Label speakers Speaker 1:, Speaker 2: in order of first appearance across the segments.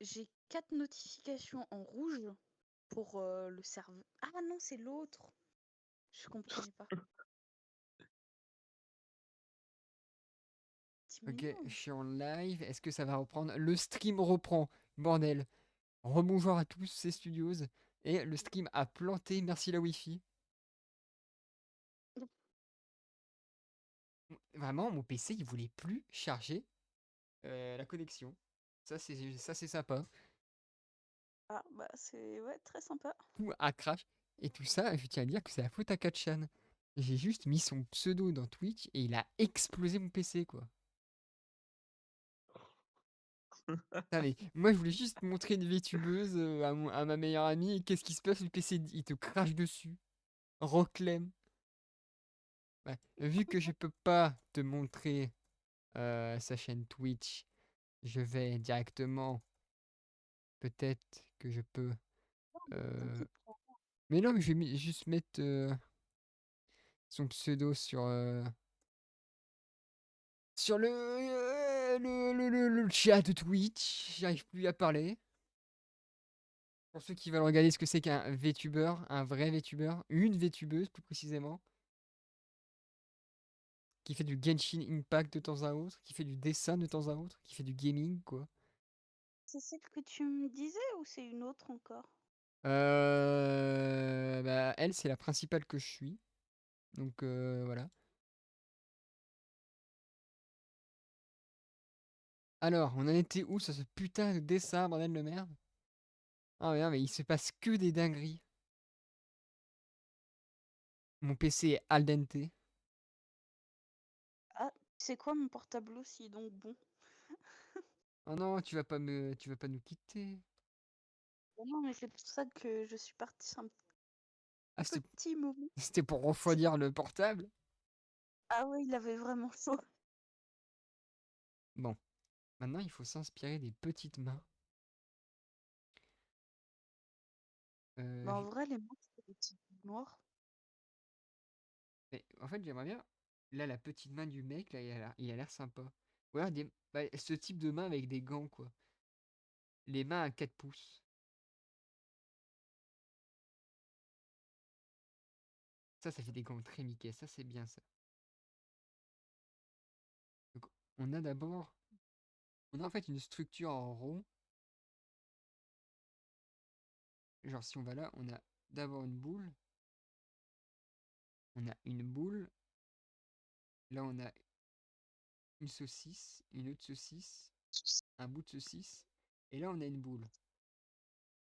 Speaker 1: j'ai 4 notifications en rouge pour le serveur. Ah non, c'est l'autre. Je comprenais pas. Tu
Speaker 2: Ok, je
Speaker 1: m'énerves.
Speaker 2: suis en live. Est-ce que ça va reprendre? Le stream reprend. Bordel. Rebonjour à tous, c'est Studios. Et le stream a planté. Merci la Wi-Fi. Vraiment, mon PC, il voulait plus charger la connexion. Ça, c'est sympa.
Speaker 1: Ah bah c'est ouais, très sympa.
Speaker 2: Tout a crash. Et tout ça, je tiens à dire que c'est la faute à Katchan. J'ai juste mis son pseudo dans Twitch et il a explosé mon PC, quoi. Ah, mais moi, je voulais juste montrer une VTubeuse à ma meilleure amie. Et qu'est-ce qui se passe? Le PC, il te crache dessus. Reclame. Ouais. Vu que je peux pas te montrer sa chaîne Twitch, je vais directement. Peut-être que je peux. euh,
Speaker 1: T'inquiète pas.
Speaker 2: Mais non, mais je vais juste mettre son pseudo sur le chat de Twitch. J'arrive plus à parler. Pour ceux qui veulent regarder ce que c'est qu'un VTuber, un vrai VTuber, une VTubeuse plus précisément, qui fait du Genshin Impact de temps à autre, qui fait du dessin de temps à autre, qui fait du gaming, quoi.
Speaker 1: C'est celle que tu me disais ou c'est une autre encore?
Speaker 2: Bah, elle, c'est la principale que je suis. Donc voilà. Alors, on en était où sur ce putain de dessin, bordel de merde? Ah ouais, non, mais il se passe que des dingueries. Mon PC est al dente.
Speaker 1: Ah, c'est quoi mon portable aussi, donc bon.
Speaker 2: Oh non, tu vas pas nous quitter.
Speaker 1: Bah non, mais c'est pour ça que je suis partie un
Speaker 2: Ah, c'était
Speaker 1: petit moment.
Speaker 2: c'était pour refroidir le portable?
Speaker 1: Ah ouais, il avait vraiment chaud.
Speaker 2: Bon, maintenant il faut s'inspirer des petites mains.
Speaker 1: Bah en
Speaker 2: Je-
Speaker 1: vrai, les mains, c'est des petites boules noires.
Speaker 2: Mais en fait, j'aimerais bien. Là, la petite main du mec, là, il a l'air sympa. Ou alors ce type de main avec des gants, quoi. Les mains à 4 pouces. Ça fait des gants très Mickey. Ça, c'est bien ça. Donc, on a d'abord. On a en fait une structure en rond. Genre, si on va là, on a d'abord une boule. On a une boule. Là, on a une saucisse, une autre saucisse, un bout de saucisse. Et là, on a une boule.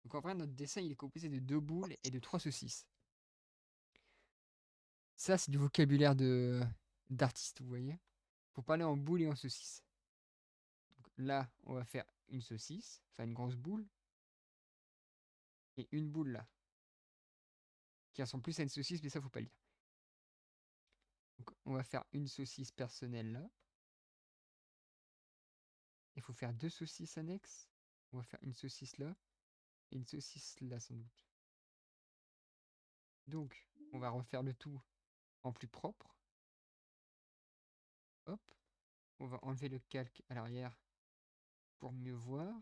Speaker 2: Donc, en vrai, notre dessin, il est composé de deux boules et de trois saucisses. Ça, c'est du vocabulaire d'artiste, vous voyez. Pour parler en boule et en saucisse. Donc, là, on va faire une saucisse, enfin une grosse boule, et une boule là, qui ressemble plus à une saucisse, mais ça, faut pas le dire. Donc, on va faire une saucisse personnelle là. Il faut faire deux saucisses annexes. On va faire une saucisse là et une saucisse là, sans doute. Donc, on va refaire le tout en plus propre. Hop, on va enlever le calque à l'arrière pour mieux voir.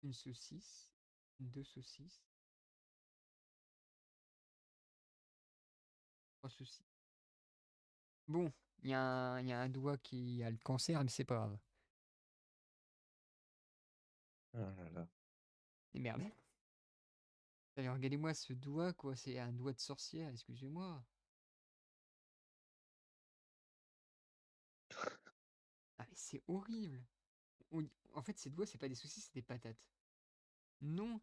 Speaker 2: Une saucisse, deux saucisses, trois saucisses. Bon, il y a un doigt qui a le cancer, mais c'est pas grave.
Speaker 3: Ah là là.
Speaker 2: Et merde. Allez, regardez-moi ce doigt, quoi. C'est un doigt de sorcière, excusez-moi. Ah, mais c'est horrible. En fait, ces doigts, c'est pas des saucisses, c'est des patates. Non,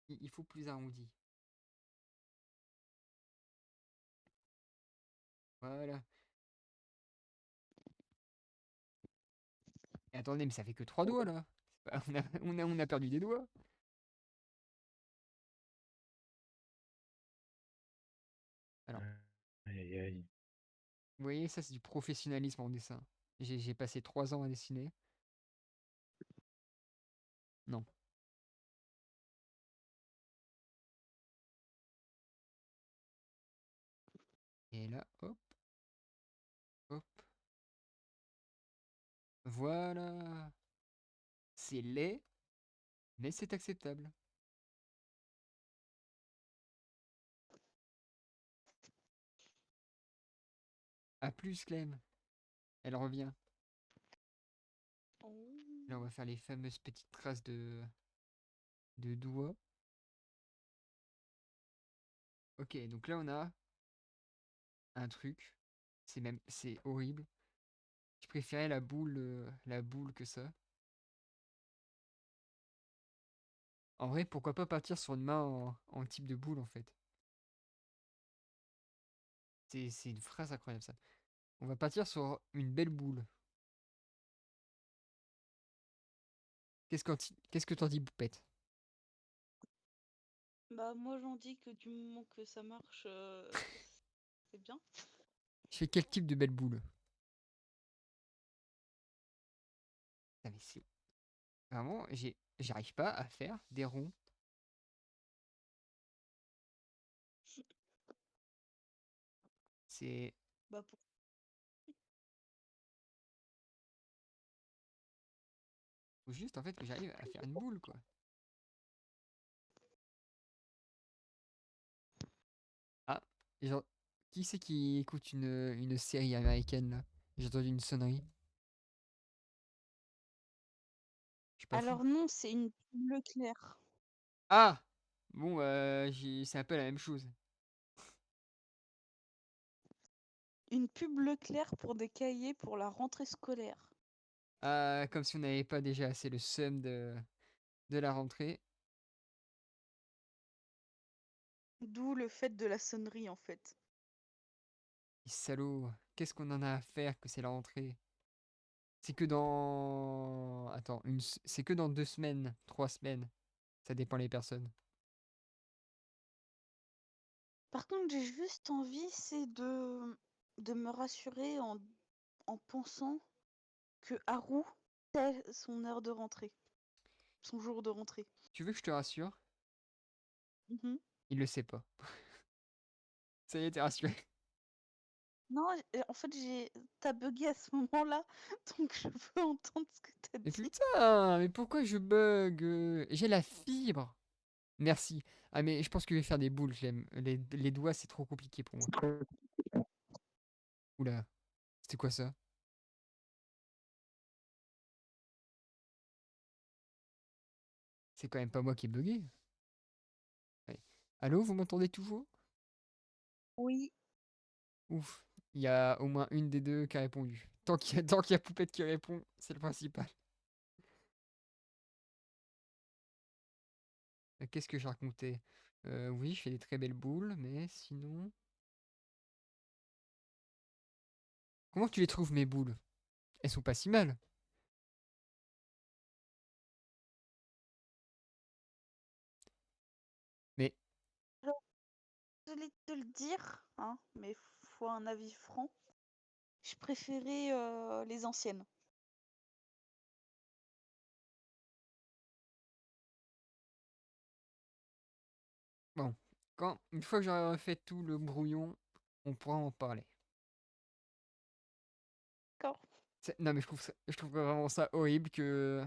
Speaker 2: il faut plus arrondi. Voilà. Et attendez, mais ça fait que trois doigts, là. On a perdu des doigts. Alors,
Speaker 3: Aïe aïe.
Speaker 2: vous voyez, ça, c'est du professionnalisme en dessin. J'ai passé 3 ans à dessiner. Non. Et là, hop, hop. Voilà. C'est laid, mais c'est acceptable. À plus, Clem. Elle revient.
Speaker 1: Oh.
Speaker 2: Là, on va faire les fameuses petites traces de doigts. Ok, donc là, on a un truc. C'est horrible. Je préférais la boule que ça. En vrai, pourquoi pas partir sur une main en type de boule, en fait. C'est une phrase incroyable, ça. On va partir sur une belle boule. Qu'est-ce que t'en dis, Poupette?
Speaker 1: Bah moi j'en dis que du moment que ça marche, c'est bien.
Speaker 2: Je fais quel type de belle boule? Ah, mais c'est... Vraiment, j'arrive pas à faire des ronds. C'est...
Speaker 1: Bah pour...
Speaker 2: Faut juste, en fait, que j'arrive à faire une boule, quoi. Ah, genre, qui c'est qui écoute une série américaine, là? J'ai entendu une sonnerie. Je suis pas fou.
Speaker 1: Alors non, c'est une bleu clair.
Speaker 2: Ah! Bon, c'est un peu la même chose.
Speaker 1: Une pub Leclerc pour des cahiers pour la rentrée scolaire.
Speaker 2: Ah, comme si on n'avait pas déjà assez le seum de la rentrée.
Speaker 1: D'où le fait de la sonnerie en fait.
Speaker 2: Les salauds, qu'est-ce qu'on en a à faire que c'est la rentrée? C'est que dans... Attends, c'est que dans 2 semaines, 3 semaines. Ça dépend les personnes.
Speaker 1: Par contre, j'ai juste envie, c'est de me rassurer en pensant que Haru, c'est son heure de rentrée, son jour de rentrée.
Speaker 2: Tu veux que je te rassure?
Speaker 1: Mhm.
Speaker 2: Il le sait pas. Ça y est, t'es rassuré.
Speaker 1: Non, en fait, t'as bugué à ce moment-là, donc je peux entendre ce que t'as
Speaker 2: Mais
Speaker 1: dit.
Speaker 2: putain, mais pourquoi je bug? J'ai la fibre. Merci. Ah mais je pense que je vais faire des boules, j'aime. Les doigts, c'est trop compliqué pour moi. Oula, c'était quoi ça? C'est quand même pas moi qui ai bugué. Ouais. Allô, vous m'entendez toujours?
Speaker 1: Oui.
Speaker 2: Ouf, il y a au moins une des deux qui a répondu. Tant qu'il y a Poupette qui répond, c'est le principal. Qu'est-ce que je racontais? Oui, je fais des très belles boules, mais sinon... Comment tu les trouves, mes boules? Elles sont pas si mal. Mais,
Speaker 1: Alors, désolée de te le dire, hein, mais faut un avis franc. Je préférais les anciennes.
Speaker 2: bon, une fois que j'aurai fait tout le brouillon, on pourra en parler.
Speaker 1: D'accord.
Speaker 2: Non, mais je trouve vraiment ça horrible que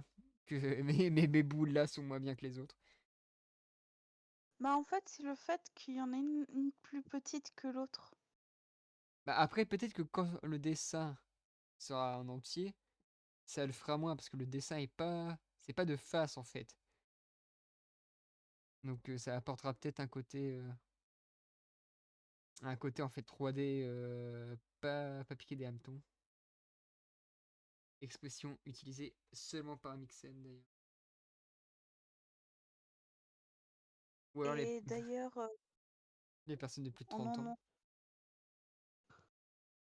Speaker 2: mes boules là sont moins bien que les autres.
Speaker 1: Bah en fait, c'est le fait qu'il y en ait une plus petite que l'autre.
Speaker 2: Bah après, peut-être que quand le dessin sera en entier, ça le fera moins parce que le dessin est pas, c'est pas de face en fait. Donc ça apportera peut-être un côté en fait 3D, pas piqué des hannetons. Expression utilisée seulement par Mixen d'ailleurs. Ou alors
Speaker 1: Et d'ailleurs,
Speaker 2: les personnes de plus de
Speaker 1: on
Speaker 2: 30
Speaker 1: en
Speaker 2: ans.
Speaker 1: a-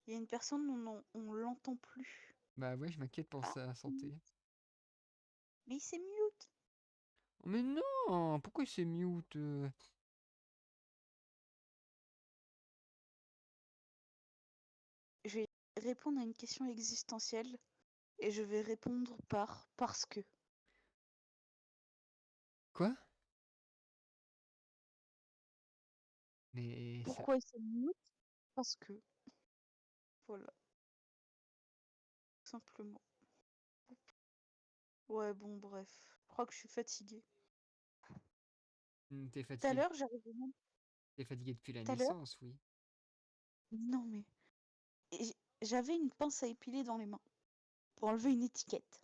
Speaker 1: il y a une personne, on l'entend plus.
Speaker 2: Bah ouais, je m'inquiète pour
Speaker 1: Ah,
Speaker 2: sa santé.
Speaker 1: mais il s'est mute.
Speaker 2: Mais non, pourquoi il s'est mute?
Speaker 1: Je vais répondre à une question existentielle et je vais répondre par parce que.
Speaker 2: Quoi? Mais ça...
Speaker 1: Pourquoi il s'est mute? Parce que, voilà, tout simplement. Ouais, bon, bref. Je crois que je suis fatiguée.
Speaker 2: T'es
Speaker 1: Tout à
Speaker 2: fatigué,
Speaker 1: l'heure, j'arrivais même.
Speaker 2: t'es fatigué depuis la
Speaker 1: Tout à l'heure?
Speaker 2: naissance, oui.
Speaker 1: Non, mais. J'avais une pince à épiler dans les mains pour enlever une étiquette.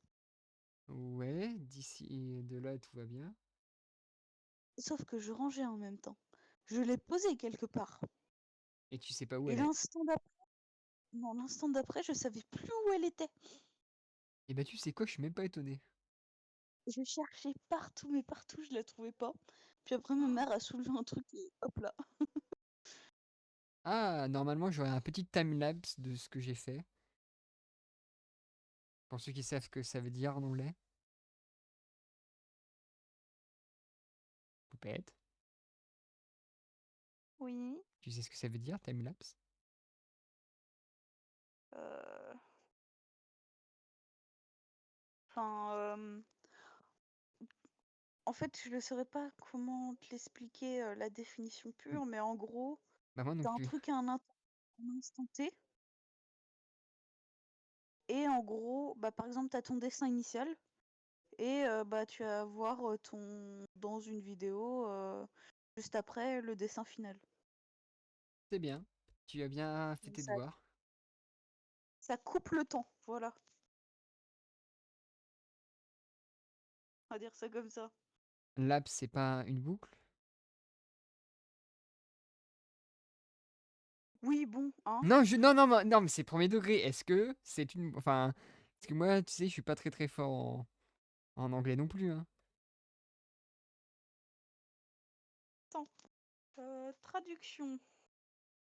Speaker 2: Ouais, d'ici de là, tout va bien.
Speaker 1: Sauf que je rangeais en même temps. Je l'ai posée quelque part.
Speaker 2: Et tu sais pas où
Speaker 1: Et
Speaker 2: elle est.
Speaker 1: l'instant d'après, je savais plus où elle était.
Speaker 2: Et bah, tu sais quoi, je suis même pas étonné.
Speaker 1: Je cherchais partout, mais partout, je la trouvais pas. Puis après, ma mère a soulevé un truc et hop là.
Speaker 2: Ah, normalement, j'aurai un petit time-lapse de ce que j'ai fait. Pour ceux qui savent ce que ça veut dire en anglais. Poupette.
Speaker 1: Oui.
Speaker 2: Tu sais ce que ça veut dire, time-lapse?
Speaker 1: euh, Enfin, en fait, je ne saurais pas comment te l'expliquer la définition pure, mais en gros,
Speaker 2: Bah, moi non
Speaker 1: c'est un
Speaker 2: plus.
Speaker 1: truc à un instant T. Et en gros, bah, par exemple, tu as ton dessin initial et bah, tu vas voir dans une vidéo juste après le dessin final.
Speaker 2: C'est bien. Tu as bien fait
Speaker 1: Donc
Speaker 2: tes devoirs.
Speaker 1: ça coupe le temps, voilà. On va dire ça comme ça.
Speaker 2: Lapse, c'est pas une boucle?
Speaker 1: Oui, bon, hein.
Speaker 2: Non, non, mais c'est premier degré. Est-ce que c'est une... Enfin, parce que moi, tu sais, je suis pas très très fort en anglais non plus, hein.
Speaker 1: Attends. Traduction.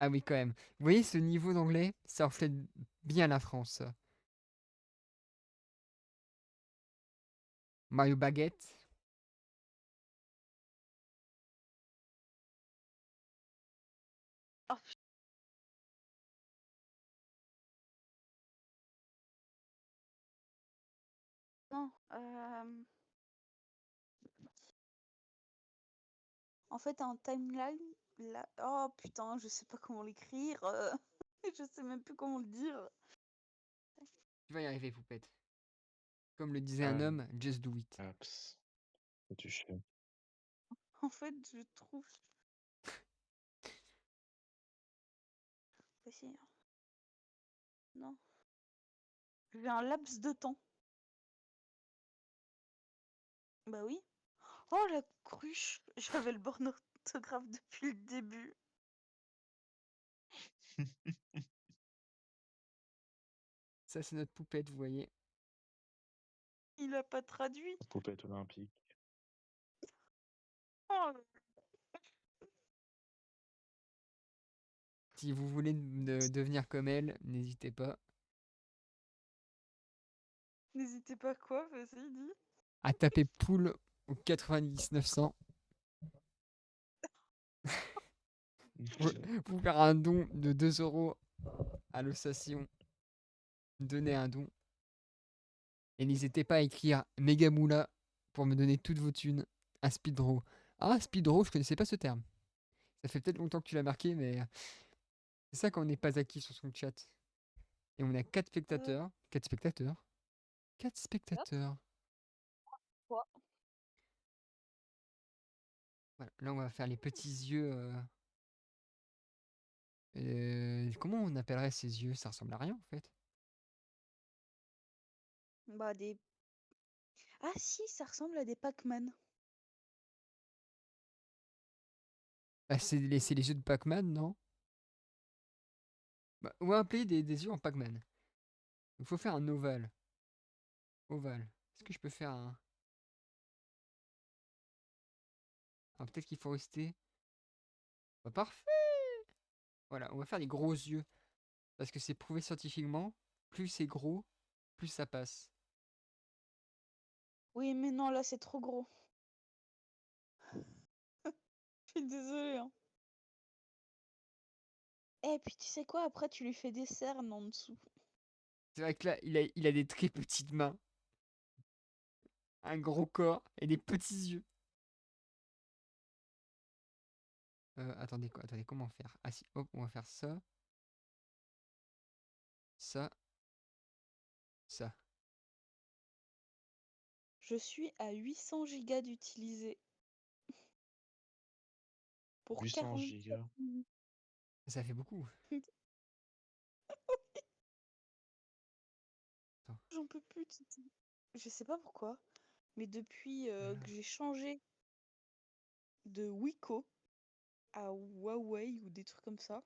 Speaker 2: Ah oui, quand même. Vous voyez, ce niveau d'anglais, ça reflète bien la France. Mario Baguette.
Speaker 1: Oh, putain. En fait, un timeline. Oh putain, je sais pas comment l'écrire. Je sais même plus comment le dire.
Speaker 2: Tu vas y arriver, poupette. Comme le disait un
Speaker 3: Ah,
Speaker 2: homme, just do it.
Speaker 3: Apps. Que tu fais.
Speaker 1: En fait, je trouve. Voici, hein. Non. J'ai un laps de temps. Bah oui. Oh la cruche. J'avais le bon orthographe depuis le début.
Speaker 2: Ça, c'est notre poupette, vous voyez.
Speaker 1: Il a pas traduit.
Speaker 3: Poupette olympique.
Speaker 1: Oh,
Speaker 2: Si vous voulez devenir comme elle, n'hésitez pas
Speaker 1: n'hésitez pas quoi, vas-y, dis.
Speaker 2: à taper poule au 90 900 pour pour faire un don de 2 € à l'association. Donnez un don. Et n'hésitez pas à écrire Megamoula pour me donner toutes vos thunes à Speedrow. Ah, Speedrow, je connaissais pas ce terme. Ça fait peut-être longtemps que tu l'as marqué, mais c'est ça quand on n'est pas acquis sur son chat. Et on a 4 spectateurs. 4 spectateurs. 4 spectateurs.
Speaker 1: Quoi?
Speaker 2: Voilà, là, on va faire les petits yeux. Comment on appellerait ces yeux? Ça ressemble à rien en fait.
Speaker 1: Bah des. Ah si, ça ressemble à des Pac-Man.
Speaker 2: Bah, c'est les yeux de Pac-Man, non? Bah, on va appeler des yeux en Pac-Man. Il faut faire un ovale. Ovale. Est-ce que je peux faire un. Ah, peut-être qu'il faut rester. Bah, parfait! Voilà, on va faire des gros yeux. Parce que c'est prouvé scientifiquement, plus c'est gros, plus ça passe.
Speaker 1: Oui, mais non, là c'est trop gros. Je suis désolée, hein. Et puis tu sais quoi, après tu lui fais des cernes en dessous.
Speaker 2: C'est vrai que là, il a des très petites mains, un gros corps et des petits yeux. Attendez, quoi, attendez, comment faire? Ah si, hop, on va faire ça. ça, ça.
Speaker 1: Je suis à 800 gigas d'utilisés pour
Speaker 3: 800
Speaker 1: 44
Speaker 3: gigas.
Speaker 1: minutes.
Speaker 2: Ça fait beaucoup. Attends,
Speaker 1: J'en peux plus. Je sais pas pourquoi, mais depuis
Speaker 2: voilà.
Speaker 1: que j'ai changé de Wiko à Huawei ou des trucs comme ça,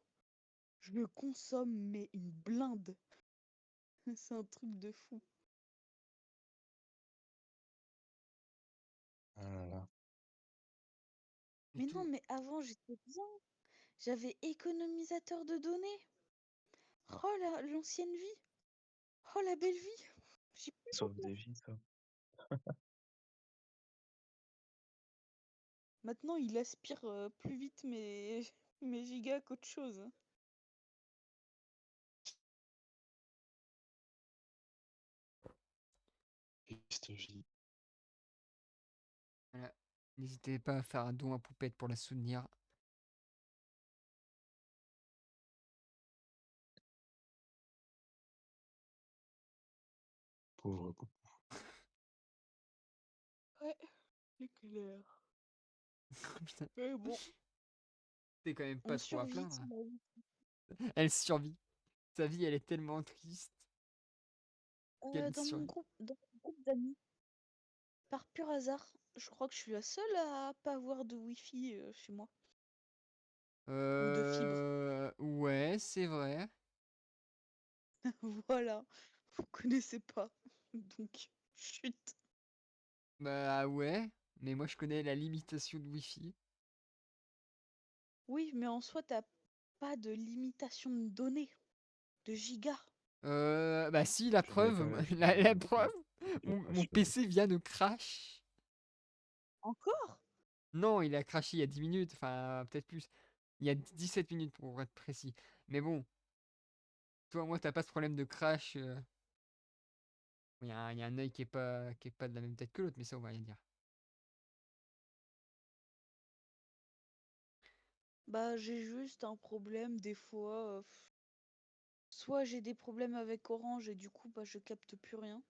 Speaker 1: je le consomme mais une blinde. C'est un truc de fou.
Speaker 3: Ah là là.
Speaker 2: Et
Speaker 1: Mais non,
Speaker 2: tout.
Speaker 1: mais avant j'étais bien. J'avais économisateur de données. Oh l'ancienne vie. Oh la belle vie. J'ai plus
Speaker 3: Sauve
Speaker 1: besoin.
Speaker 3: des vies, ça.
Speaker 1: Maintenant il aspire plus vite mes gigas qu'autre chose.
Speaker 3: Triste vie.
Speaker 2: Voilà. N'hésitez pas à faire un don à Poupette pour la soutenir.
Speaker 3: Pauvre poupou.
Speaker 1: Ouais, c'est clair.
Speaker 2: Putain,
Speaker 1: Mais bon,
Speaker 2: t'es quand même pas
Speaker 1: on
Speaker 2: trop à
Speaker 1: survit
Speaker 2: plaindre.
Speaker 1: sans la vie.
Speaker 2: Elle survit. Sa vie, elle est tellement triste qu'elle survit.
Speaker 1: Dans mon groupe d'amis, par pur hasard, je crois que je suis la seule à pas avoir de wifi chez moi. Ou de fibre.
Speaker 2: Ouais, c'est vrai.
Speaker 1: Voilà, vous connaissez pas. Donc, chut.
Speaker 2: Bah ouais, mais moi je connais la limitation de Wi-Fi.
Speaker 1: Oui, mais en soi, t'as pas de limitation de données, de gigas.
Speaker 2: Bah si, la
Speaker 3: Je n'ai
Speaker 2: preuve,
Speaker 3: pas la
Speaker 2: la
Speaker 3: fibre non
Speaker 2: preuve,
Speaker 3: plus. Je
Speaker 2: mon
Speaker 3: crache sur les
Speaker 2: PC vient de crash.
Speaker 1: Encore?
Speaker 2: Non, il a crashé il y a 10 minutes, enfin peut-être plus. Il y a 17 minutes pour être précis. Mais bon, toi, moi, t'as pas ce problème de crash. Il y a un œil qui est pas de la même tête que l'autre, mais ça, on va rien dire.
Speaker 1: Bah, j'ai juste un problème des fois. Soit j'ai des problèmes avec Orange et du coup, bah, je capte plus rien.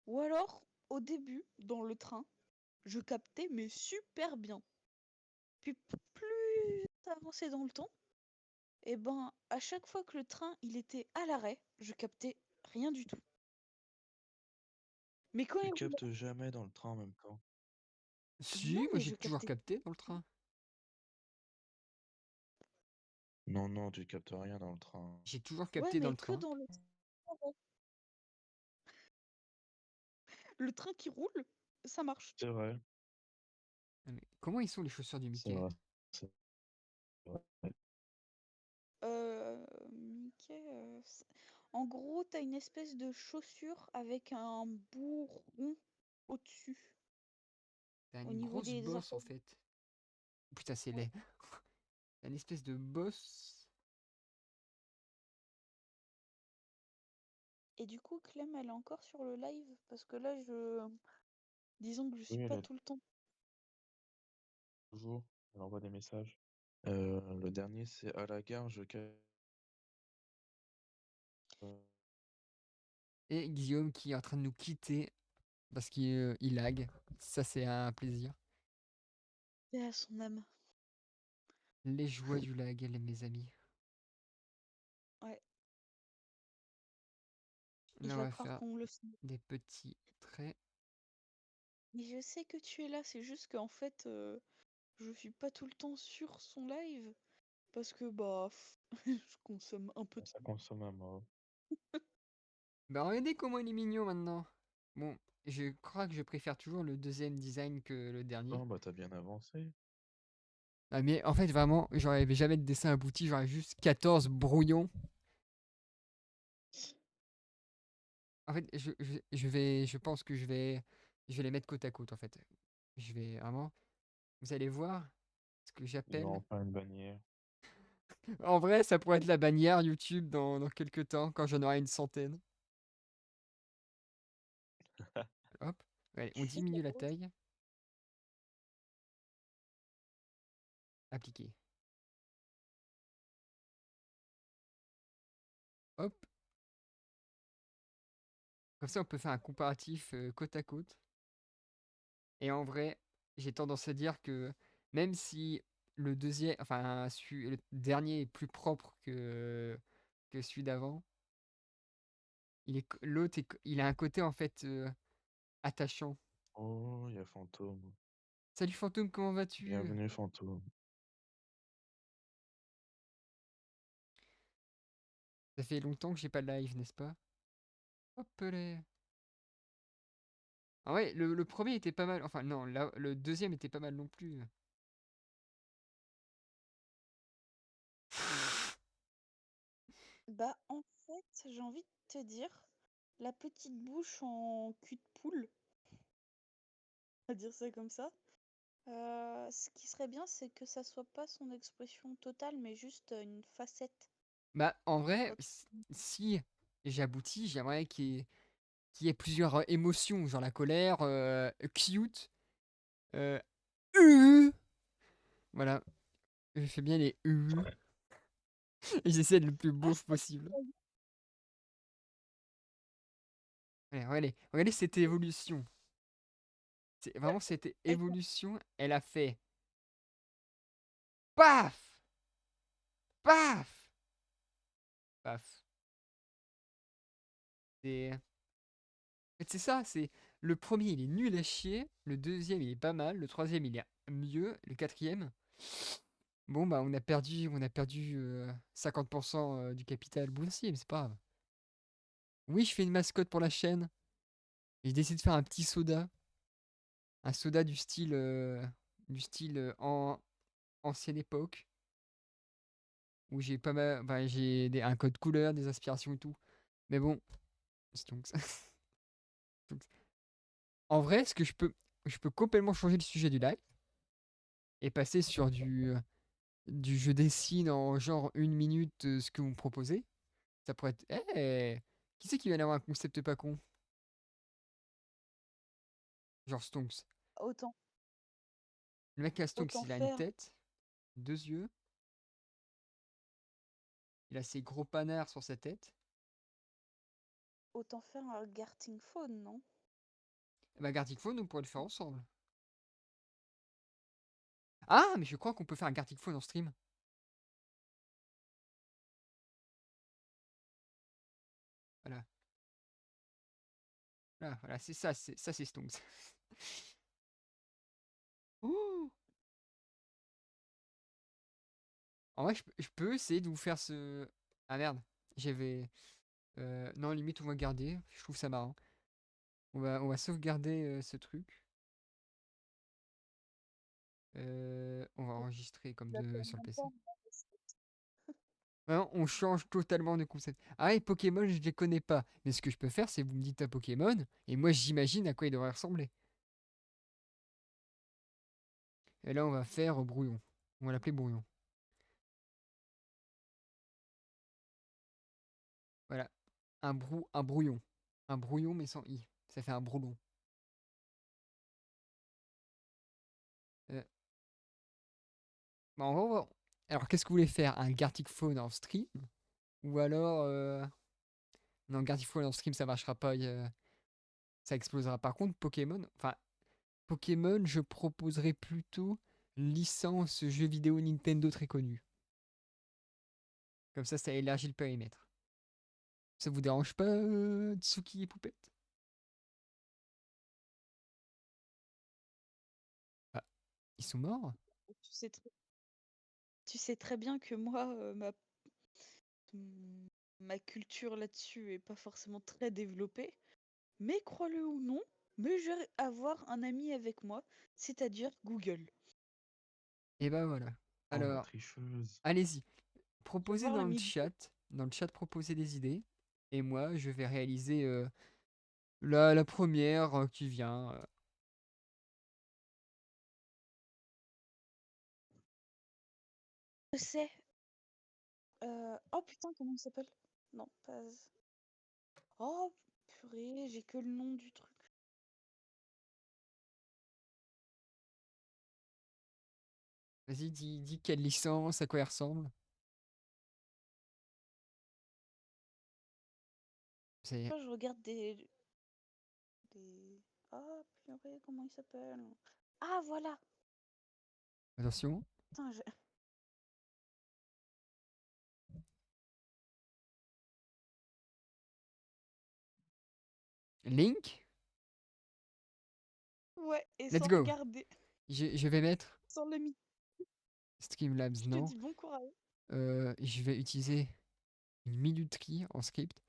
Speaker 1: Ou alors, au début, dans le train, je captais mais super bien. Puis plus ça avançait dans le temps, et ben à chaque fois que le train il était à l'arrêt, je captais rien du tout. Mais quand
Speaker 3: Tu
Speaker 1: il roulait,
Speaker 3: captes jamais dans le train en même temps.
Speaker 1: non
Speaker 2: Si, moi
Speaker 1: mais
Speaker 2: j'ai
Speaker 1: je
Speaker 2: toujours
Speaker 1: captais.
Speaker 2: capté dans le train.
Speaker 3: Non, non, tu captes rien dans le train.
Speaker 2: J'ai toujours
Speaker 1: Ouais,
Speaker 2: capté dans
Speaker 1: mais
Speaker 2: le
Speaker 1: que
Speaker 2: train.
Speaker 1: dans le train, ouais. Le train qui roule, ça marche.
Speaker 3: C'est vrai.
Speaker 2: Ah, mais comment ils sont les chaussures du
Speaker 3: C'est
Speaker 2: Mickey?
Speaker 3: vrai. C'est vrai.
Speaker 1: Mickey, en gros, t'as une espèce de chaussure avec un bout rond au-dessus,
Speaker 2: T'as
Speaker 1: au
Speaker 2: une
Speaker 1: niveau
Speaker 2: grosse
Speaker 1: des
Speaker 2: bosse en
Speaker 1: orteils.
Speaker 2: fait. Putain, c'est
Speaker 1: Ouais.
Speaker 2: laid. T'as une espèce de bosse.
Speaker 1: Et du coup, Clem, elle est encore sur le live parce que là, disons que je suis
Speaker 3: Oui, elle
Speaker 1: pas
Speaker 3: est
Speaker 1: tout le temps.
Speaker 3: toujours. Elle envoie des messages. Le dernier, c'est à la gare, je capte.
Speaker 2: Et Guillaume qui est en train de nous quitter parce qu'il lag. Ça, c'est un plaisir.
Speaker 1: Paix à son âme.
Speaker 2: Les joies du lag, mes amis.
Speaker 1: Ouais, il
Speaker 2: Là, on
Speaker 1: va
Speaker 2: va
Speaker 1: croire
Speaker 2: faire
Speaker 1: qu'on le sait.
Speaker 2: des petits traits.
Speaker 1: Mais je sais que tu es là, c'est juste qu'en fait, je suis pas tout le temps sur son live parce que bah, je consomme un peu de
Speaker 3: Ça
Speaker 1: tout.
Speaker 3: consomme à mort.
Speaker 2: Bah, regardez comment il est mignon maintenant. Bon, je crois que je préfère toujours le deuxième design que le dernier.
Speaker 3: Oh, bah, t'as bien avancé.
Speaker 2: Ah, mais en fait, vraiment, j'aurais jamais de dessin abouti, j'aurais juste 14 brouillons. En fait, je pense que je vais les mettre côte à côte, en fait. Je vais vraiment, vous allez voir ce que
Speaker 3: Il y aura
Speaker 2: j'appelle.
Speaker 3: enfin une bannière.
Speaker 2: En vrai, ça pourrait être la bannière YouTube dans quelques temps, quand j'en aurai une centaine. Hop, allez, on
Speaker 1: Tu fais de la
Speaker 2: diminue la
Speaker 1: broderie?
Speaker 2: taille. Appliquer. Comme ça, on peut faire un comparatif côte à côte. Et en vrai, j'ai tendance à dire que même si le deuxième, enfin, le dernier est plus propre que celui d'avant, il a un côté en fait attachant.
Speaker 3: Oh, il y a Fantôme.
Speaker 2: Salut Fantôme, comment vas-tu?
Speaker 3: Bienvenue, Fantôme.
Speaker 2: Ça fait longtemps que j'ai pas de live, n'est-ce pas? Hop là. Ah ouais, le premier était pas mal. Enfin, non, le deuxième était pas mal non plus.
Speaker 1: Bah, en fait, j'ai envie de te dire, la petite bouche en cul de poule, à dire ça comme ça. Ce qui serait bien, c'est que ça soit pas son expression totale, mais juste une facette.
Speaker 2: Bah, en vrai,
Speaker 1: Quand tu-
Speaker 2: si j'aboutis, j'aimerais qu'il y ait plusieurs émotions, genre la colère, cute, euh, voilà, je fais bien les et j'essaie de le plus
Speaker 1: Ah,
Speaker 2: beauf possible. Allez, regardez cette évolution. Vraiment, cette
Speaker 1: elle-
Speaker 2: évolution, elle a fait paf, paf, paf. C'est, en fait, c'est ça, c'est le premier, il est nul à chier, le deuxième, il est pas mal, le troisième, il est mieux, le quatrième. Bon, bah, on a perdu 50% du capital boursier, mais c'est pas grave. Oui, je fais une mascotte pour la chaîne. J'ai décidé de faire un petit soda. Un soda du style ancienne époque. Où j'ai pas mal. Enfin, j'ai un code couleur, des aspirations et tout. Mais bon, c'est donc ça. Donc, en vrai, ce que je peux complètement changer le sujet du live et passer sur du je dessine en genre 1 minute ce que vous me proposez. Ça pourrait être. Eh, qui c'est qui vient d'avoir un concept pas con? Genre Stonks.
Speaker 1: autant,
Speaker 2: Le mec à Stonks,
Speaker 1: autant
Speaker 2: il a une
Speaker 1: faire,
Speaker 2: tête, 2 yeux, il a ses gros panards sur sa tête.
Speaker 1: autant faire un Garting Phone, non?
Speaker 2: Bah, Gartic Phone, on pourrait le faire ensemble. Ah, mais je crois qu'on peut faire un Gartic Phone en stream. Voilà. Voilà, c'est ça, c'est Stonks. Ouh. En vrai, je peux essayer de vous faire ce. Ah merde, j'avais. Non, limite, on va garder. Je trouve ça marrant. On va sauvegarder ce truc. On va enregistrer comme
Speaker 1: Je l'appelle
Speaker 2: sur le
Speaker 1: même pas
Speaker 2: PC.
Speaker 1: une mascotte.
Speaker 2: Vraiment, on change totalement de concept. Ah, et Pokémon, je les connais pas. Mais ce que je peux faire, c'est vous me dites un Pokémon, et moi j'imagine à quoi il devrait ressembler. Et là, on va faire Brouillon. On va l'appeler Brouillon. Voilà. Un brouillon. Un brouillon, mais sans i. Ça fait un brouillon. Euh, bah, alors, qu'est-ce que vous voulez faire? Un Gartic Phone en stream? Ou alors. Non, Gartic Phone en stream, ça marchera pas. Ça explosera. Par contre, Pokémon. Enfin, Pokémon, je proposerais plutôt licence jeu vidéo Nintendo très connu. Comme ça élargit le périmètre. Ça vous dérange pas, Tsuki et Poupette? Ah, ils sont morts?
Speaker 1: Tu sais très, tu sais très bien que moi, ma culture là-dessus est pas forcément très développée. Mais crois-le ou non, mais je vais avoir un ami avec moi, c'est-à-dire Google.
Speaker 2: Et ben voilà.
Speaker 3: Oh, la
Speaker 2: Alors,
Speaker 3: tricheuse.
Speaker 2: allez-y.
Speaker 1: Je vais
Speaker 2: Proposez
Speaker 1: voir
Speaker 2: dans le
Speaker 1: l'ami Google.
Speaker 2: chat. Dans le chat, proposez des idées. Et moi, je vais réaliser la première qui vient.
Speaker 1: Je sais. Oh putain, comment il s'appelle? Non, pas. Oh purée, j'ai que le nom du truc.
Speaker 2: Vas-y, dis quelle licence, à quoi elle ressemble. C'est
Speaker 1: Quand je regarde des. Ah, purée, comment il s'appelle? Ah, voilà!
Speaker 2: Attention.
Speaker 1: Putain,
Speaker 2: Link.
Speaker 1: Ouais, et
Speaker 2: Let's
Speaker 1: sans
Speaker 2: go.
Speaker 1: regarder,
Speaker 2: Je vais mettre
Speaker 1: sans le mi.
Speaker 2: Streamlabs,
Speaker 1: Je te
Speaker 2: non.
Speaker 1: dis bon courage.
Speaker 2: Je vais utiliser une minuterie en script.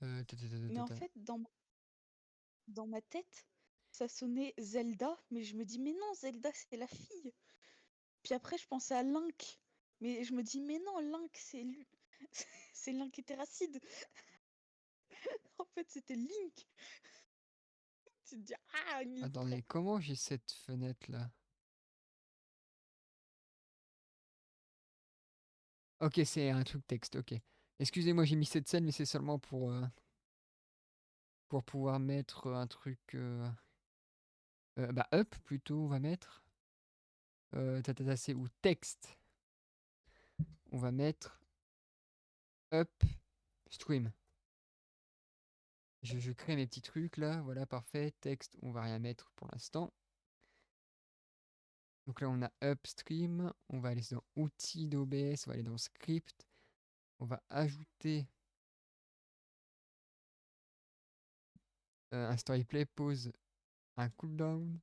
Speaker 1: Mais en fait, dans ma tête, ça sonnait Zelda, mais je me dis, mais non, Zelda, c'est la fille. Puis après, je pensais à Link. Mais je me dis, mais non, Link, c'est lui. C'est Link et Terracide. En fait, c'était Link. Tu te dis, ah, une lettre près.
Speaker 2: Attendez, comment j'ai cette fenêtre-là? Ok, c'est un truc texte, ok. Excusez-moi, j'ai mis cette scène, mais c'est seulement pour pouvoir mettre un truc... bah, up, plutôt, on va mettre. C'est où? Texte. On va mettre up stream. Je crée mes petits trucs là, voilà, parfait. Texte, on va rien mettre pour l'instant. Donc là, on a upstream. On va aller dans outils d'OBS, on va aller dans script. On va ajouter un storyplay, pause, un cooldown.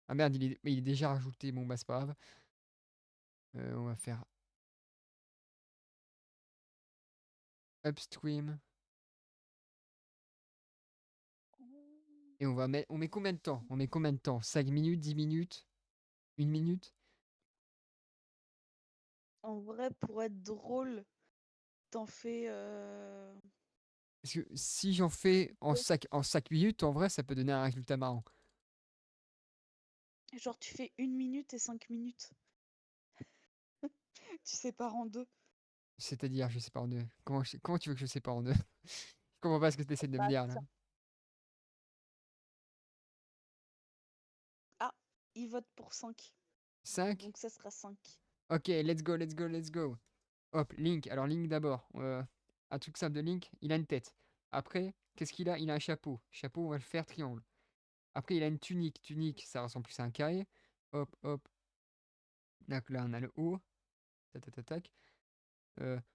Speaker 2: Ah merde, il est déjà rajouté. Bon, bah, c'est pas grave. On va faire upstream. Et on met combien de temps? On met combien de temps? 5 minutes, 10 minutes? 1 minute?
Speaker 1: En vrai, pour être drôle, t'en fais.
Speaker 2: Parce que si j'en fais en 5 minutes, en vrai, ça peut donner un résultat marrant.
Speaker 1: Genre, tu fais 1 minute et 5 minutes. Tu sépares en deux.
Speaker 2: C'est-à-dire, je sais pas en deux. Comment tu veux que je sépare en deux? Je comprends pas ce que tu essaies de me
Speaker 1: Bah,
Speaker 2: dire là.
Speaker 1: tiens. Ah, il vote pour 5.
Speaker 2: 5?
Speaker 1: Donc ça sera 5.
Speaker 2: Ok, let's go, let's go, let's go. Hop, Link. Alors, Link d'abord. Un truc simple de Link, il a une tête. Après, qu'est-ce qu'il a? Il a un chapeau. Chapeau, on va le faire triangle. Après, il a une tunique. Tunique, ça ressemble plus à un carré. Hop, hop. Donc là, on a le haut. Tac, tac, tac, tac.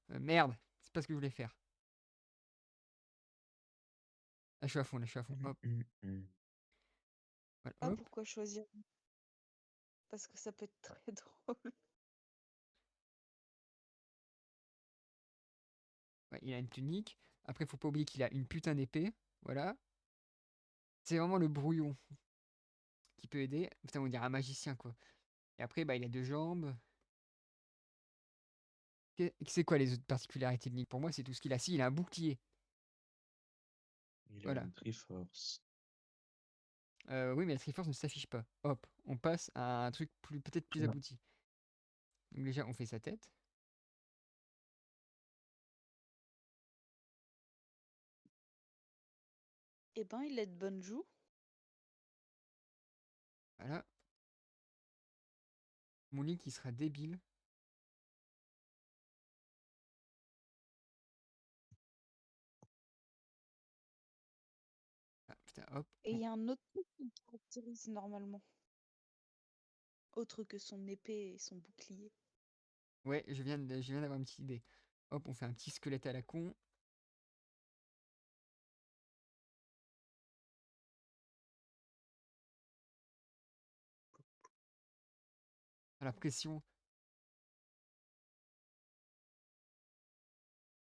Speaker 2: Merde, c'est pas ce que je voulais faire. Là, je suis à fond, là, je suis à fond. Hop, voilà,
Speaker 1: Ah,
Speaker 2: hop.
Speaker 1: pourquoi choisir? Parce que ça peut être très drôle.
Speaker 2: Ouais, il a une tunique. Après, faut pas oublier qu'il a une putain d'épée. Voilà. C'est vraiment le brouillon qui peut aider. Putain, on dirait un magicien, quoi. Et après, bah, il a deux jambes. C'est quoi les autres particularités de Link? Pour moi, c'est tout ce qu'il a. Si, il a un bouclier.
Speaker 3: Il a
Speaker 2: Voilà.
Speaker 3: une Triforce.
Speaker 2: Oui, mais la Triforce ne s'affiche pas. Hop, on passe à un truc peut-être plus
Speaker 3: Ouais.
Speaker 2: abouti. Donc déjà, on fait sa tête.
Speaker 1: Eh ben, il a de bonnes joues.
Speaker 2: Voilà. Mon Link, il sera débile. Ah, putain, hop.
Speaker 1: Et il y a un autre truc qui le caractérise normalement. Autre que son épée et son bouclier.
Speaker 2: Ouais, je viens d'avoir une petite idée. Hop, on fait un petit squelette à la con. À la pression.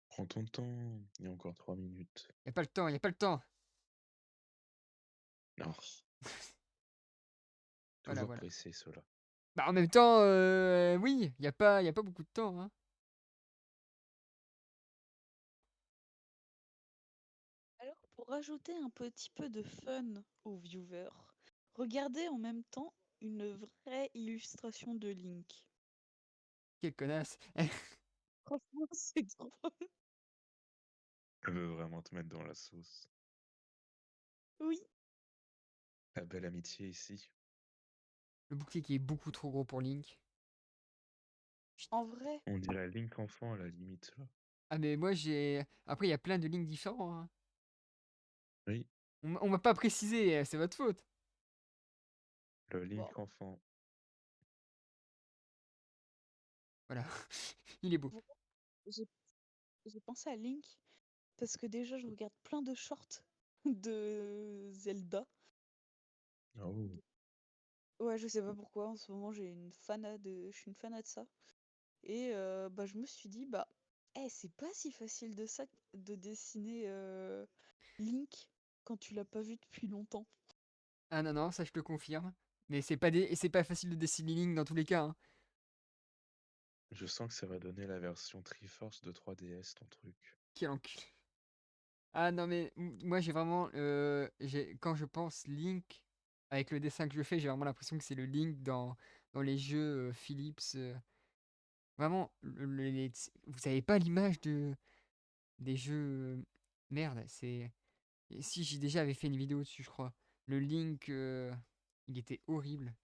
Speaker 3: Prends ton temps. Il y a encore 3 minutes.
Speaker 2: Y a pas le temps, y a pas le temps.
Speaker 3: Non,
Speaker 2: Voilà,
Speaker 3: toujours
Speaker 2: voilà.
Speaker 3: pressé, ceux-là.
Speaker 2: Bah en même temps, oui, y a pas beaucoup de temps, hein.
Speaker 1: Alors, pour rajouter un petit peu de fun aux viewers, regardez en même temps une vraie illustration de Link.
Speaker 2: Quelle connasse.
Speaker 1: Franchement, c'est drôle.
Speaker 3: Elle veut vraiment te mettre dans la sauce.
Speaker 1: Oui,
Speaker 3: La belle amitié ici.
Speaker 2: Le bouclier qui est beaucoup trop gros pour Link.
Speaker 1: En vrai,
Speaker 3: On dirait Link enfant à la limite, là.
Speaker 2: Ah, mais moi, j'ai. Après, il y a plein de lignes différents, hein.
Speaker 3: Oui,
Speaker 2: On m'a pas précisé, c'est votre faute.
Speaker 3: le
Speaker 1: bon,
Speaker 3: Link enfant.
Speaker 2: Voilà. Il est beau.
Speaker 1: j'ai j'ai pensé à Link parce que déjà je regarde plein de shorts de Zelda.
Speaker 3: Oh,
Speaker 1: Ouais, je sais pas pourquoi, en ce moment je suis une fanat de ça. Et bah, je me suis dit, bah, c'est pas si facile de ça de dessiner Link quand tu l'as pas vu depuis longtemps.
Speaker 2: Ah non, non, ça je te confirme. Mais c'est pas facile de dessiner les lignes dans tous les cas, hein.
Speaker 3: je sens que ça va donner la version Triforce de 3DS, ton truc.
Speaker 2: Quel enculé. Ah non, mais moi j'ai vraiment. Quand je pense Link, avec le dessin que je fais, j'ai vraiment l'impression que c'est le Link dans les jeux Philips. Vraiment, vous savez pas l'image des jeux. Merde, c'est. Et si j'ai déjà avait fait une vidéo dessus, je crois. Le Link, il était horrible.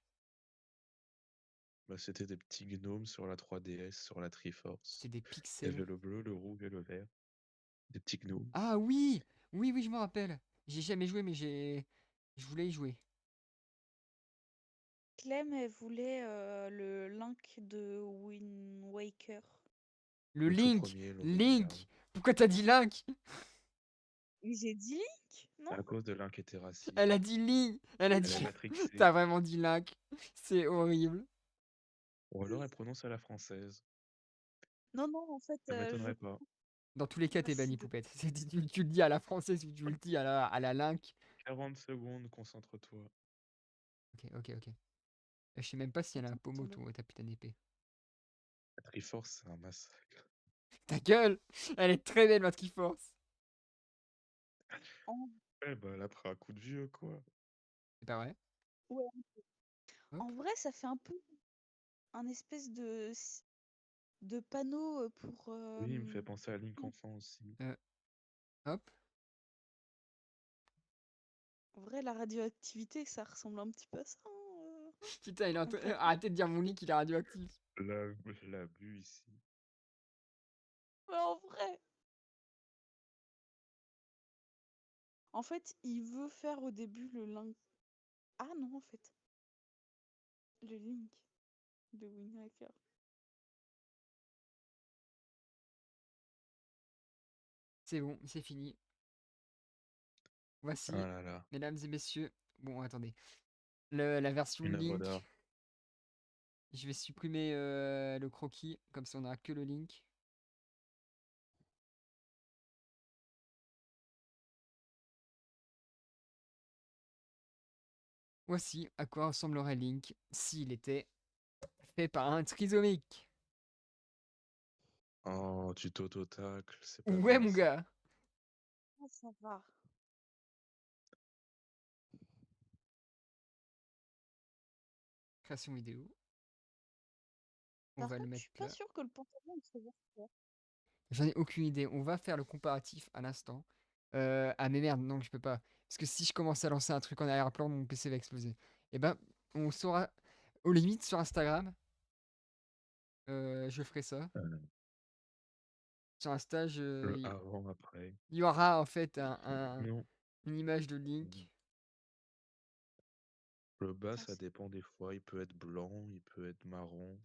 Speaker 3: Bah, c'était des petits gnomes sur la 3DS, sur la
Speaker 2: C'était
Speaker 3: Triforce.
Speaker 2: des
Speaker 3: Il y
Speaker 2: pixels.
Speaker 3: avait le bleu, le rouge et le vert. Des petits gnomes.
Speaker 2: Ah oui! Oui, oui, je me rappelle. J'ai jamais joué, mais je voulais y jouer.
Speaker 1: Clem, elle voulait le Link de Wind Waker.
Speaker 2: Le
Speaker 3: Le tout
Speaker 2: Link!
Speaker 3: premier, l'original.
Speaker 2: Link! Pourquoi t'as dit Link?
Speaker 1: Mais j'ai dit Link, non?
Speaker 3: À cause de Link était raciste.
Speaker 2: Elle a dit Link! Elle a
Speaker 3: Elle est
Speaker 2: dit.
Speaker 3: matrixée.
Speaker 2: T'as vraiment dit Link. C'est horrible.
Speaker 3: Ou alors elle prononce à la française.
Speaker 1: Non, non, en fait,
Speaker 3: Ça
Speaker 1: je
Speaker 3: m'étonnerait pas.
Speaker 2: Dans tous les cas, t'es banni,
Speaker 1: acide.
Speaker 2: poupette. Tu le dis à la française ou tu le dis à la Link.
Speaker 3: 40 secondes, concentre-toi.
Speaker 2: Ok, ok, ok. Je sais même pas si elle a un
Speaker 1: Attends,
Speaker 2: pommeau,
Speaker 1: attends.
Speaker 2: ta putain d'épée.
Speaker 3: La Triforce, c'est un massacre.
Speaker 2: Ta gueule! Elle est très belle, ma Triforce.
Speaker 1: En,
Speaker 3: Eh ben, elle a pris un coup de vieux, quoi.
Speaker 2: C'est pas vrai?
Speaker 1: ouais.
Speaker 2: Hop.
Speaker 1: En vrai, ça fait un peu un espèce de panneau pour.
Speaker 3: Oui, il me fait penser à Link enfant aussi.
Speaker 2: Hop.
Speaker 1: En vrai, la radioactivité, ça ressemble un petit peu à ça, hein,
Speaker 2: Putain, il est
Speaker 1: concrètement.
Speaker 2: arrêtez de dire mon Link, il est radioactif.
Speaker 3: La bu ici.
Speaker 1: Ouais, en vrai. En fait, il veut faire au début le Link. Ah non, en fait. Le Link de Wind Waker.
Speaker 2: C'est bon, c'est fini.
Speaker 3: Ah
Speaker 2: Voici,
Speaker 3: là là,
Speaker 2: mesdames et messieurs. Bon, attendez. La version
Speaker 3: une œuvre d'art.
Speaker 2: Link. Je vais supprimer le croquis, comme ça on aura que le Link. Voici à quoi ressemblerait Link s'il était fait par un trisomique.
Speaker 3: Oh, tu t'auto-tacles, c'est pas
Speaker 2: Ouais,
Speaker 3: bien
Speaker 2: mon
Speaker 3: ça.
Speaker 2: gars.
Speaker 1: Ah, ça va.
Speaker 2: Création vidéo. On
Speaker 1: Par
Speaker 2: va le
Speaker 1: contre, je
Speaker 2: mettre
Speaker 1: suis pas
Speaker 2: là.
Speaker 1: sûre que le pantalon il se voit.
Speaker 2: J'en ai aucune idée. On va faire le comparatif à l'instant. Ah mais merde, non, je peux pas. Parce que si je commence à lancer un truc en arrière-plan, mon PC va exploser. Et ben, on saura, aux limites, sur Instagram, je ferai ça.
Speaker 3: Euh,
Speaker 2: Sur Insta,
Speaker 3: le avant, après.
Speaker 2: il y aura en fait
Speaker 3: Non,
Speaker 2: une image de Link.
Speaker 3: le bas,
Speaker 1: Putain,
Speaker 3: ça dépend des fois. Il peut être blanc, il peut être marron.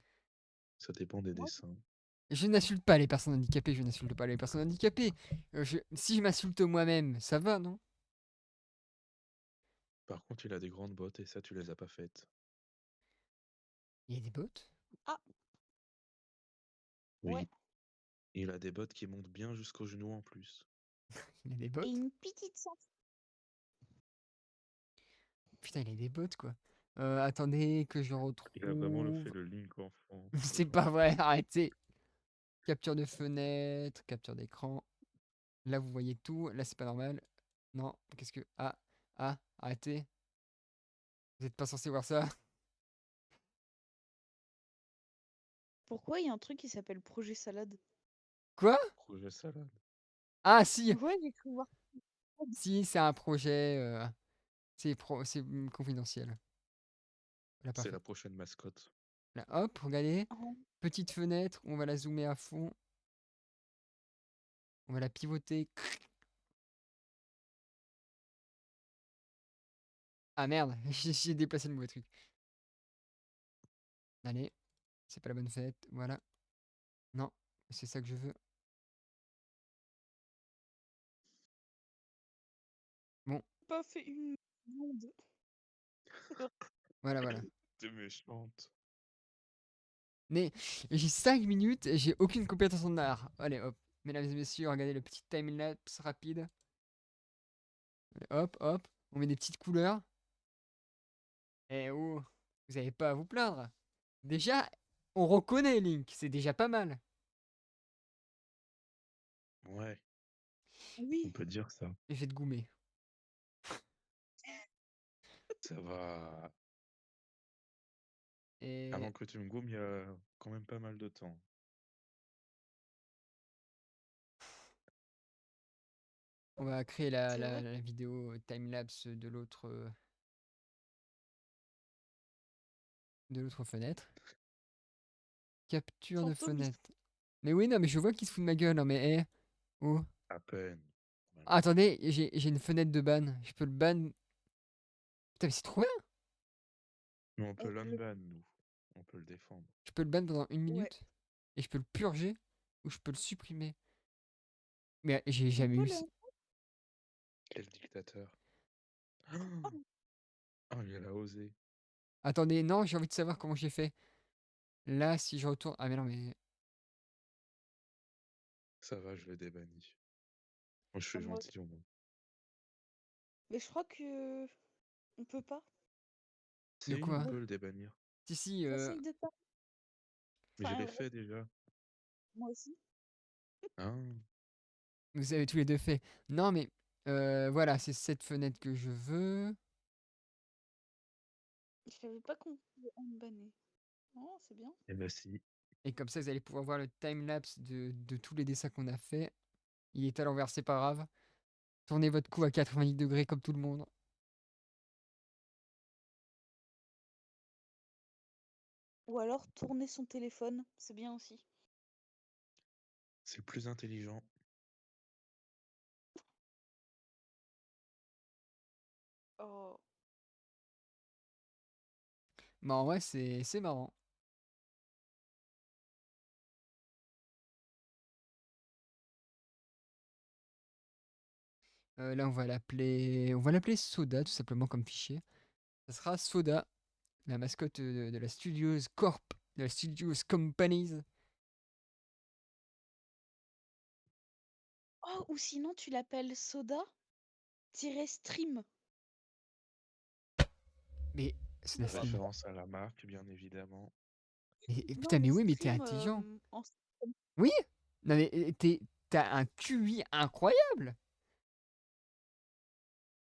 Speaker 3: Ça dépend des
Speaker 1: moi,
Speaker 3: dessins.
Speaker 2: Je n'insulte pas les personnes handicapées, je n'insulte pas les personnes handicapées. Si je m'insulte moi-même, ça va, non?
Speaker 3: Par contre, il a des grandes bottes et ça, tu les as pas faites.
Speaker 2: Il y a des bottes?
Speaker 1: ah, ouais.
Speaker 3: Oui, il a des bottes qui montent bien jusqu'aux genoux en plus.
Speaker 2: Il a des
Speaker 1: Et
Speaker 2: bottes?
Speaker 1: une petite ceinture.
Speaker 2: Putain, il a des bottes, quoi. Attendez que je
Speaker 3: Il a vraiment fait
Speaker 2: retrouve.
Speaker 3: le Link enfant.
Speaker 2: C'est pas vrai, arrêtez. Capture de fenêtre, capture d'écran. Là, vous voyez tout. Là, c'est pas normal. Non, qu'est-ce que. Arrêtez. Vous êtes pas censé voir ça.
Speaker 1: Pourquoi il y a un truc qui s'appelle Projet Salade?
Speaker 2: Quoi?
Speaker 3: Projet salade.
Speaker 2: Ah, si!
Speaker 1: Ouais, j'ai cru voir.
Speaker 2: Si, c'est un projet. C'est confidentiel. Voilà,
Speaker 3: C'est
Speaker 2: parfait.
Speaker 3: la prochaine mascotte.
Speaker 2: Là, hop, regardez.
Speaker 1: Oh,
Speaker 2: Petite fenêtre, on va la zoomer à fond. On va la pivoter. Ah merde, j'ai déplacé le mauvais truc. Allez, c'est pas la bonne fenêtre. Voilà. Non, c'est ça que je veux. Bon,
Speaker 1: pas fait une blonde.
Speaker 2: voilà.
Speaker 3: T'es méchante.
Speaker 2: Mais j'ai 5 minutes et j'ai aucune compétence en art. Allez, hop. Mesdames et messieurs, regardez le petit time-lapse rapide. Allez, hop, hop. On met des petites couleurs. Eh oh, vous avez pas à vous plaindre. Déjà, on reconnaît Link, c'est déjà pas mal.
Speaker 3: Ouais, on
Speaker 1: Oui,
Speaker 3: peut dire ça.
Speaker 2: Effet de goumer.
Speaker 3: Ça va.
Speaker 2: Et
Speaker 3: Avant que tu me gommes, il y a quand même pas mal de temps.
Speaker 2: on va créer la,
Speaker 1: c'est
Speaker 2: la,
Speaker 1: vrai.
Speaker 2: la vidéo time-lapse de l'autre fenêtre. Capture de
Speaker 1: Fantôme,
Speaker 2: fenêtre. Mais oui, non, mais je vois qu'il se fout de ma gueule. Hein, mais oh.
Speaker 3: À peine.
Speaker 2: Ah,
Speaker 3: Voilà.
Speaker 2: attendez, j'ai une fenêtre de ban. Je peux le ban. Putain, mais c'est trop bien.
Speaker 3: Mais on peut
Speaker 1: le...
Speaker 3: l'unban, nous. On peut le défendre.
Speaker 2: Je peux le ban pendant 1
Speaker 1: Ouais,
Speaker 2: minute. Et je peux le purger. Ou je peux le supprimer. Mais j'ai
Speaker 1: on
Speaker 2: jamais
Speaker 1: peut
Speaker 2: eu.
Speaker 1: le...
Speaker 3: Quel dictateur.
Speaker 1: Oh,
Speaker 3: Oh, il a osé.
Speaker 2: Attendez, non, j'ai envie de savoir comment j'ai fait. Là, si je retourne. Ah, mais non, mais.
Speaker 3: Ça va, je le débannis. Moi, je suis
Speaker 1: moi...
Speaker 3: gentil au moins.
Speaker 1: Mais je crois que on peut pas.
Speaker 2: De
Speaker 3: Si, on
Speaker 2: quoi?
Speaker 3: peut le débannir.
Speaker 2: Si,
Speaker 1: Facile de pas.
Speaker 3: Mais je
Speaker 1: Enfin,
Speaker 3: l'ai fait déjà.
Speaker 1: moi aussi.
Speaker 3: Hein?
Speaker 2: vous avez tous les deux fait. Non, mais. Voilà, c'est cette fenêtre que je veux.
Speaker 1: Je savais pas qu'on pouvait unbanner. Oh, c'est bien.
Speaker 3: Eh ben si.
Speaker 2: Et comme ça, vous allez pouvoir voir le time-lapse de tous les dessins qu'on a fait. Il est à l'envers, c'est pas grave. Tournez votre cou à 90 degrés comme tout le monde.
Speaker 1: Ou alors tourner son téléphone, c'est bien aussi.
Speaker 3: C'est le plus intelligent.
Speaker 1: Oh,
Speaker 2: Bah, en vrai, c'est marrant. Là, on va l'appeler Soda, tout simplement, comme fichier. Ça sera Soda, la mascotte de la Studios Corp, de la Studios Companies.
Speaker 1: oh, ou sinon tu l'appelles soda-stream.
Speaker 2: Mais, Soda
Speaker 1: Bah,
Speaker 2: Stream.
Speaker 3: Référence à la marque, bien évidemment.
Speaker 1: non,
Speaker 2: Putain,
Speaker 1: mais
Speaker 2: mais oui, mais t'es
Speaker 1: stream
Speaker 2: intelligent.
Speaker 1: en stream.
Speaker 2: Oui? Non, mais t'as un QI incroyable.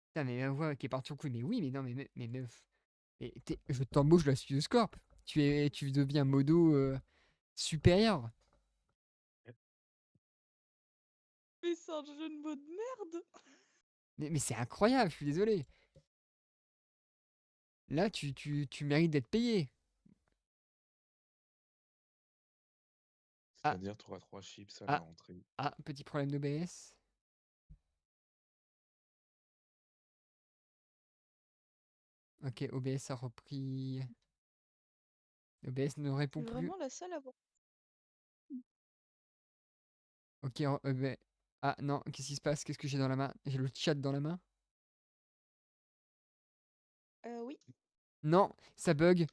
Speaker 2: Putain, mais ma voix qui est partie au couille. Mais oui, mais non, mais meuf. Je t'embauche de la Studios Corp. Tu deviens modo supérieur.
Speaker 1: Mais c'est un jeu de mots de merde.
Speaker 2: Mais c'est incroyable, je suis désolé. Là, tu mérites d'être payé. Ah,
Speaker 3: C'est-à-dire, tu auras 3 chips à la
Speaker 2: ah,
Speaker 3: rentrée.
Speaker 2: ah, petit problème d'OBS. Ok, OBS a repris. OBS ne
Speaker 1: Je
Speaker 2: répond
Speaker 1: suis
Speaker 2: plus.
Speaker 1: vraiment la seule à voir.
Speaker 2: Ok, ah non, qu'est-ce qui se passe? Qu'est-ce que j'ai dans la main? J'ai le chat dans la main?
Speaker 1: Oui.
Speaker 2: Non, ça bug.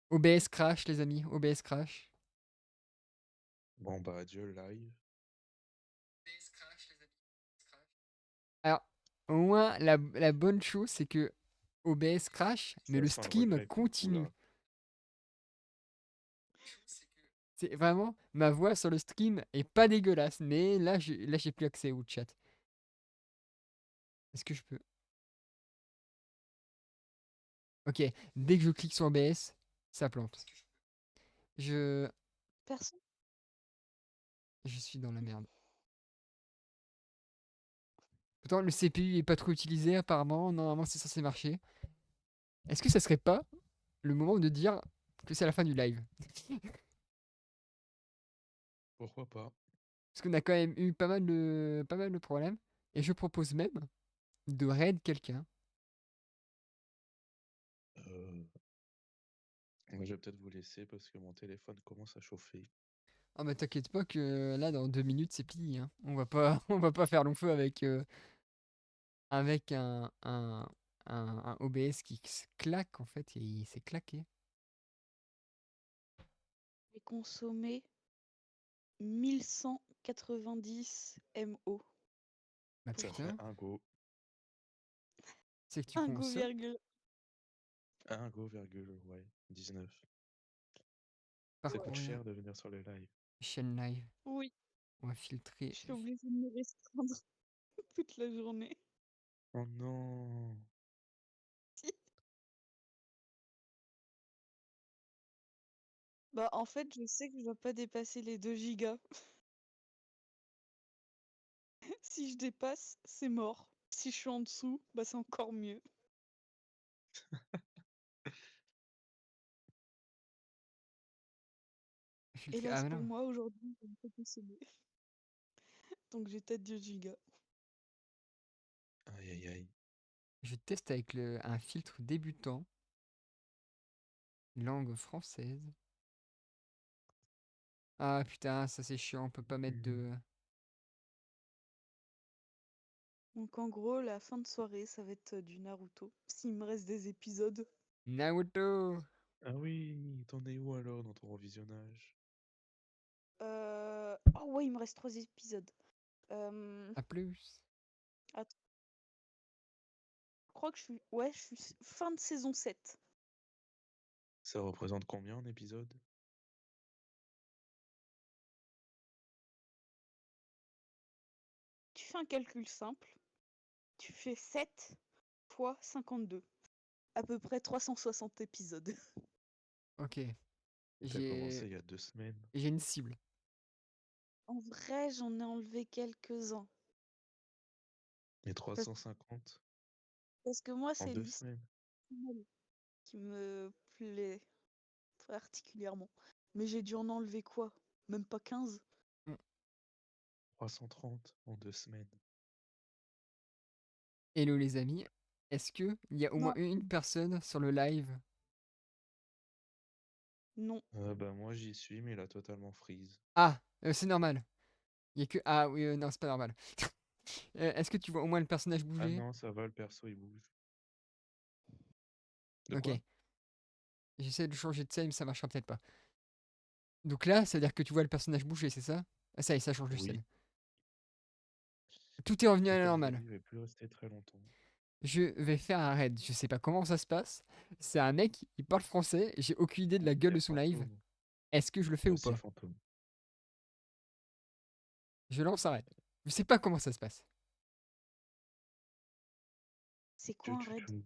Speaker 2: OBS crash, les amis. OBS crash.
Speaker 3: Bon, bah, adieu, live.
Speaker 2: OBS crash, les amis. Crash. Alors, au moins, la bonne chose, c'est que OBS crash, mais
Speaker 3: Ça
Speaker 2: le
Speaker 3: sent le
Speaker 2: stream
Speaker 3: regret, coucou,
Speaker 2: continue.
Speaker 3: là.
Speaker 2: C'est vraiment, ma voix sur le stream est pas dégueulasse, mais là, j'ai plus accès au chat. Est-ce que je peux? Ok, dès que je clique sur OBS, ça plante. Je,
Speaker 1: Personne.
Speaker 2: je suis dans la merde. Pourtant, le CPU est pas trop utilisé apparemment. Normalement, c'est censé marcher. Est-ce que ça serait pas le moment de dire que c'est la fin du live.
Speaker 3: Pourquoi pas?
Speaker 2: Parce qu'on a quand même eu pas mal de problèmes. Et je propose même de raid quelqu'un.
Speaker 3: Euh, Moi, je vais peut-être vous laisser parce que mon téléphone commence à chauffer.
Speaker 2: Ah bah t'inquiète pas que là dans 2 minutes c'est plié, hein. On va pas, on va pas faire long feu avec un OBS qui se claque en fait et il s'est claqué.
Speaker 1: J'ai consommé 1190 MO.
Speaker 2: Bah
Speaker 3: Ça ferait
Speaker 2: putain,
Speaker 3: un go.
Speaker 2: c'est que tu
Speaker 1: Un go
Speaker 2: consommes
Speaker 1: virgule.
Speaker 3: Un go, virgule, ouais, 19. Ça coûte
Speaker 2: parcourir
Speaker 3: cher de venir sur les lives.
Speaker 2: chaîne live.
Speaker 1: Oui,
Speaker 2: On va filtrer.
Speaker 1: je suis obligée de me restreindre toute la journée.
Speaker 3: Oh non!
Speaker 1: Bah en fait, je sais que je dois pas dépasser les 2 gigas. Si je dépasse, c'est mort. Si je suis en dessous, bah c'est encore mieux.
Speaker 2: Filtrer. Ah
Speaker 1: Hélas
Speaker 2: mais
Speaker 1: pour
Speaker 2: non.
Speaker 1: moi, aujourd'hui, j'ai pas consommé. Donc j'ai peut-être 2 gigas.
Speaker 3: Aïe aïe aïe.
Speaker 2: Je teste avec un filtre débutant. Langue française. Ah putain, ça c'est chiant, on peut pas mettre de.
Speaker 1: Donc en gros, la fin de soirée, ça va être du Naruto. S'il me reste des épisodes.
Speaker 2: Naruto!
Speaker 3: Ah oui, t'en es où alors dans ton revisionnage?
Speaker 1: Oh ouais, il me reste 3 épisodes.
Speaker 2: À plus.
Speaker 1: Attends, je crois que je suis... Ouais, je suis fin de saison 7.
Speaker 3: Ça représente combien en épisode?
Speaker 1: Tu fais un calcul simple. Tu fais 7 fois 52. À peu près 360 épisodes.
Speaker 2: Ok.
Speaker 3: T'as commencé
Speaker 2: J'ai
Speaker 3: il y a 2 semaines.
Speaker 2: j'ai une cible.
Speaker 1: En vrai, j'en ai enlevé quelques-uns.
Speaker 3: Et
Speaker 1: Parce
Speaker 3: 350
Speaker 1: parce que moi,
Speaker 3: en
Speaker 1: c'est
Speaker 3: 2 semaines.
Speaker 1: l'histoire qui me plaît particulièrement. Mais j'ai dû en enlever quoi? Même pas 15?
Speaker 2: Mm.
Speaker 3: 330 en 2 semaines.
Speaker 2: Hello les amis. Est-ce que il y a au moins
Speaker 1: Non,
Speaker 2: une personne sur le live?
Speaker 1: non.
Speaker 3: Bah moi j'y suis, mais il a totalement freeze.
Speaker 2: Ah, c'est normal. Il y a que. Ah oui, non, c'est pas normal. Est-ce que tu vois au moins le personnage
Speaker 3: Ah
Speaker 2: bouger?
Speaker 3: non, ça va, le perso il bouge. De
Speaker 2: Ok.
Speaker 3: quoi?
Speaker 2: J'essaie de changer de scène, mais ça marchera peut-être pas. Donc là, c'est-à-dire que tu vois le personnage bouger, c'est ça? Ah ça y est, ça change de
Speaker 3: Oui.
Speaker 2: scène. Tout est revenu
Speaker 3: Et
Speaker 2: à la
Speaker 3: comme j'ai
Speaker 2: normale.
Speaker 3: dit, il va plus rester très longtemps.
Speaker 2: Je vais faire un raid. Je sais pas comment ça se passe. C'est un mec, il parle français. J'ai aucune idée de la gueule
Speaker 3: Il y
Speaker 2: de
Speaker 3: a
Speaker 2: son live.
Speaker 3: fantôme.
Speaker 2: Est-ce que je le
Speaker 3: Il
Speaker 2: fais
Speaker 3: y a
Speaker 2: ou
Speaker 3: aussi
Speaker 2: pas?
Speaker 3: fantôme.
Speaker 2: Je lance un raid. Je sais pas comment ça se passe.
Speaker 1: C'est
Speaker 3: Tu,
Speaker 1: quoi un
Speaker 3: tu,
Speaker 1: raid?
Speaker 3: tu.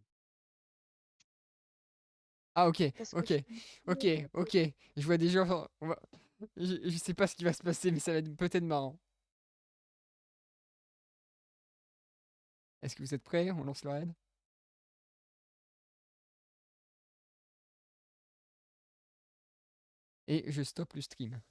Speaker 2: Ah ok,
Speaker 1: Parce que
Speaker 2: ok,
Speaker 1: je...
Speaker 2: ok, ok. Je vois déjà. Je sais pas ce qui va se passer, mais ça va être peut-être marrant. Est-ce que vous êtes prêts? On lance le raid. Et je stoppe le stream.